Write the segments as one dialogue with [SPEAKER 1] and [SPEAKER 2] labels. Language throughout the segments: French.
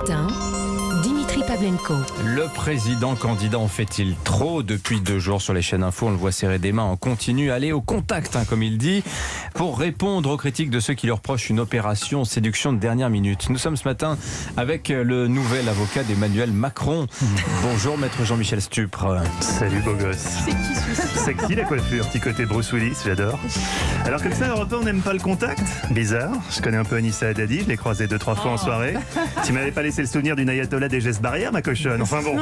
[SPEAKER 1] matin, Dimitri Pavlenko.
[SPEAKER 2] Le président candidat en fait-il trop depuis 2 jours sur les chaînes info? On le voit serrer des mains en continu, aller au contact, comme il dit, pour répondre aux critiques de ceux qui lui reprochent une opération séduction de dernière minute. Nous sommes ce matin avec le nouvel avocat d'Emmanuel Macron. Bonjour maître Jean-Michel Stupre.
[SPEAKER 3] Salut beau gosse.
[SPEAKER 1] C'est qui celui-ci?
[SPEAKER 3] Sexy la coiffure, petit côté Bruce Willis, j'adore. Alors comme ça, Europe 1, on n'aime pas le contact? Bizarre. Je connais un peu Anissa Haddadi, je l'ai croisé 2-3 fois en soirée. Tu m'avais pas laissé le souvenir d'une ayatollah des gestes barrières, ma cochonne. Enfin bon,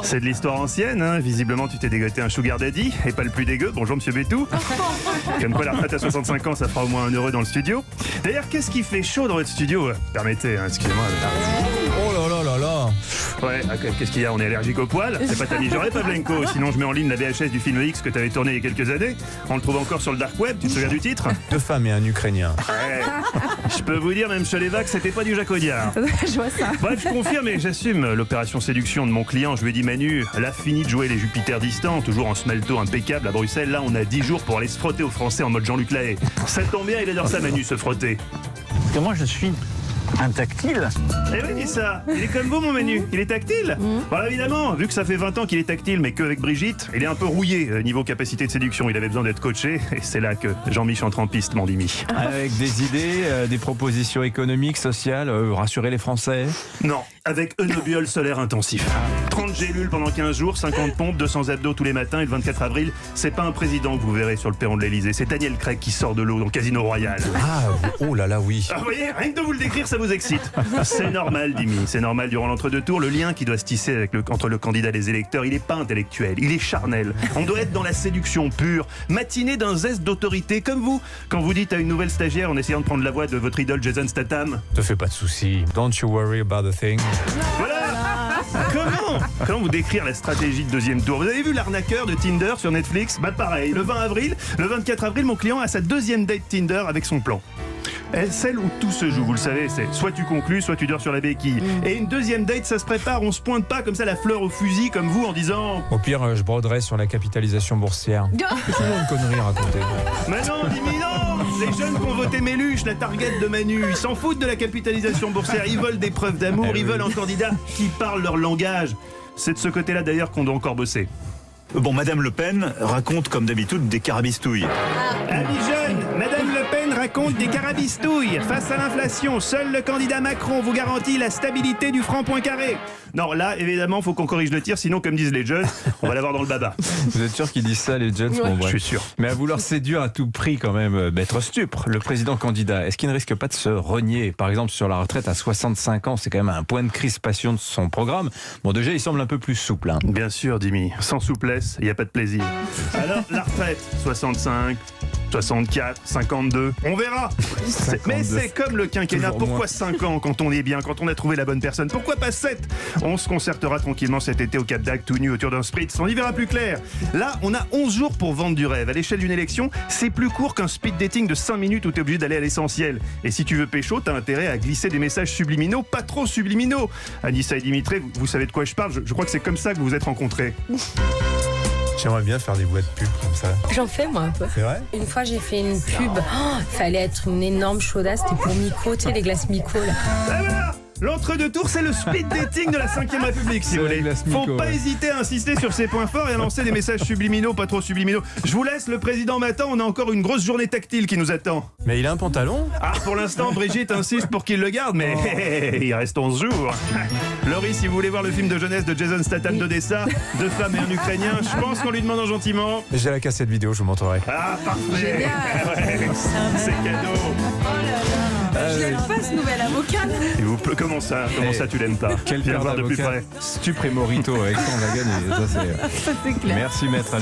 [SPEAKER 3] c'est de l'histoire ancienne, hein. Visiblement, tu t'es dégoté un sugar daddy, et pas le plus dégueu. Bonjour monsieur Bétou. Comme quoi la retraite à 65 ans, ça fera au moins un heureux dans le studio. D'ailleurs, qu'est-ce qui fait chaud dans votre studio? Permettez, hein, excusez-moi.
[SPEAKER 2] Oh là là là là.
[SPEAKER 3] Ouais, qu'est-ce qu'il y a? On est allergique aux poils? C'est pas ta mijaurée, Pavlenko? Sinon, je mets en ligne la VHS du film X que t'avais tourné il y a quelques années. On le trouve encore sur le dark web, tu te souviens du titre?
[SPEAKER 2] 2 femmes et un Ukrainien.
[SPEAKER 3] Ouais. Je peux vous dire, même chez les vagues, c'était pas du Jacques Audiard.
[SPEAKER 1] Je vois ça.
[SPEAKER 3] Bref, je confirme et j'assume l'opération séduction de mon client. Je lui ai dit, Manu, là, fini de jouer les Jupiters distants, toujours en smelto impeccable à Bruxelles. Là, on a 10 jours pour aller se frotter aux Français en mode Jean-Luc Lahaye. Ça tombe bien, il adore ça, Manu, se frotter.
[SPEAKER 4] Parce que moi, je suis un tactile.
[SPEAKER 3] Eh oui, dis ça. Il est comme vous, mon Manu. Il est tactile. Bon, évidemment, vu que ça fait 20 ans qu'il est tactile, mais qu'avec Brigitte, il est un peu rouillé niveau capacité de séduction. Il avait besoin d'être coaché. Et c'est là que Jean-Michel entre en piste, mon Dimi.
[SPEAKER 2] Avec des idées, des propositions économiques, sociales, rassurer les Français.
[SPEAKER 3] Non, avec Eunobiol solaire intensif. 30 gélules pendant 15 jours, 50 pompes, 200 abdos tous les matins. Et le 24 avril, c'est pas un président que vous verrez sur le perron de l'Elysée. C'est Daniel Craig qui sort de l'eau dans le Casino Royal.
[SPEAKER 2] Ah, oh là là, oui.
[SPEAKER 3] Ah, vous voyez, rien que de vous le décrire, ça vous excite. C'est normal, Dimi. C'est normal durant l'entre-deux tours. Le lien qui doit se tisser entre le candidat et les électeurs, il n'est pas intellectuel, il est charnel. On doit être dans la séduction pure, matinée d'un zeste d'autorité, comme vous. Quand vous dites à une nouvelle stagiaire en essayant de prendre la voix de votre idole Jason Statham.
[SPEAKER 2] Te fais pas de soucis. Don't you worry about a thing.
[SPEAKER 3] Voilà. Comment vous décrire la stratégie de deuxième tour? Vous avez vu l'arnaqueur de Tinder sur Netflix? Bah pareil, le 24 avril, mon client a sa deuxième date Tinder avec son plan. Celle où tout se joue, vous le savez, c'est soit tu conclus, soit tu dors sur la béquille. Et une deuxième date, ça se prépare, on se pointe pas comme ça la fleur au fusil, comme vous, en disant...
[SPEAKER 2] Au pire, je broderai sur la capitalisation boursière. C'est toujours une connerie à raconter.
[SPEAKER 3] Mais non, Dimi, non. Les jeunes qui ont voté Méluche, la target de Manu, ils s'en foutent de la capitalisation boursière, ils veulent des preuves d'amour, ils veulent un candidat qui parle leur langage. C'est de ce côté-là d'ailleurs qu'on doit encore bosser.
[SPEAKER 4] Bon, Madame Le Pen raconte comme d'habitude des carabistouilles.
[SPEAKER 3] Amis jeunes, Madame Le Pen raconte des carabistouilles. Face à l'inflation, seul le candidat Macron vous garantit la stabilité du franc point carré. Non, là, évidemment, faut qu'on corrige le tir, sinon, comme disent les jeunes, on va l'avoir dans le baba.
[SPEAKER 2] Vous êtes sûr qu'ils disent ça, les jeunes? Bon,
[SPEAKER 3] Je suis sûr.
[SPEAKER 2] Mais à vouloir séduire à tout prix, quand même, maître Stupre, le président candidat, est-ce qu'il ne risque pas de se renier, par exemple, sur la retraite à 65 ans? C'est quand même un point de crispation de son programme. Bon, déjà, il semble un peu plus souple. Hein.
[SPEAKER 3] Bien sûr, Dimi. Sans souplesse, il n'y a pas de plaisir. Alors, la retraite, 65, 64, 52, on verra. Mais c'est comme le quinquennat.
[SPEAKER 2] Toujours
[SPEAKER 3] Pourquoi
[SPEAKER 2] moins.
[SPEAKER 3] 5 ans quand on est bien, quand on a trouvé la bonne personne? Pourquoi pas 7? On se concertera tranquillement cet été au Cap d'Agde, tout nu autour d'un spritz. On y verra plus clair. Là, on a 11 jours pour vendre du rêve. À l'échelle d'une élection, c'est plus court qu'un speed dating de 5 minutes où t'es obligé d'aller à l'essentiel. Et si tu veux pécho, t'as intérêt à glisser des messages subliminaux, pas trop subliminaux. Anissa et Dimitri, vous savez de quoi je parle? Je crois que c'est comme ça que vous vous êtes rencontrés.
[SPEAKER 2] J'aimerais bien faire des voix de pub comme ça.
[SPEAKER 5] J'en fais moi un peu.
[SPEAKER 2] C'est vrai?
[SPEAKER 5] Une fois j'ai fait une pub, fallait être une énorme chaudasse, c'était pour Miko, tu sais les glaces Miko là.
[SPEAKER 3] Ah voilà! L'entre-deux tours, c'est le speed dating de la 5ème République, si
[SPEAKER 2] C'est
[SPEAKER 3] vous
[SPEAKER 2] la
[SPEAKER 3] voulez.
[SPEAKER 2] glace
[SPEAKER 3] Faut
[SPEAKER 2] Miko,
[SPEAKER 3] pas
[SPEAKER 2] ouais.
[SPEAKER 3] hésiter à insister sur ses points forts et à lancer des messages subliminaux, pas trop subliminaux. Je vous laisse, le président m'attend, on a encore une grosse journée tactile qui nous attend.
[SPEAKER 2] Mais il a un pantalon?
[SPEAKER 3] Ah, pour l'instant, Brigitte insiste pour qu'il le garde, mais il reste 11 jours. Laurie, si vous voulez voir le film de jeunesse de Jason Statham d'Odessa, 2 femmes et un Ukrainien, je pense qu'on lui demande gentiment.
[SPEAKER 2] J'ai la cassette vidéo, je vous montrerai.
[SPEAKER 3] Ah, parfait. Ouais, c'est cadeau.
[SPEAKER 1] Je l'aime pas ce nouvel avocat.
[SPEAKER 3] Et comment ça tu l'aimes pas?
[SPEAKER 2] Quel
[SPEAKER 3] Viens
[SPEAKER 2] père
[SPEAKER 3] voir de plus
[SPEAKER 2] d'avocat.
[SPEAKER 3] près.
[SPEAKER 2] Stupre et Morito, avec ça on a gagné. Ça,
[SPEAKER 1] Ça c'est clair.
[SPEAKER 2] Merci maître.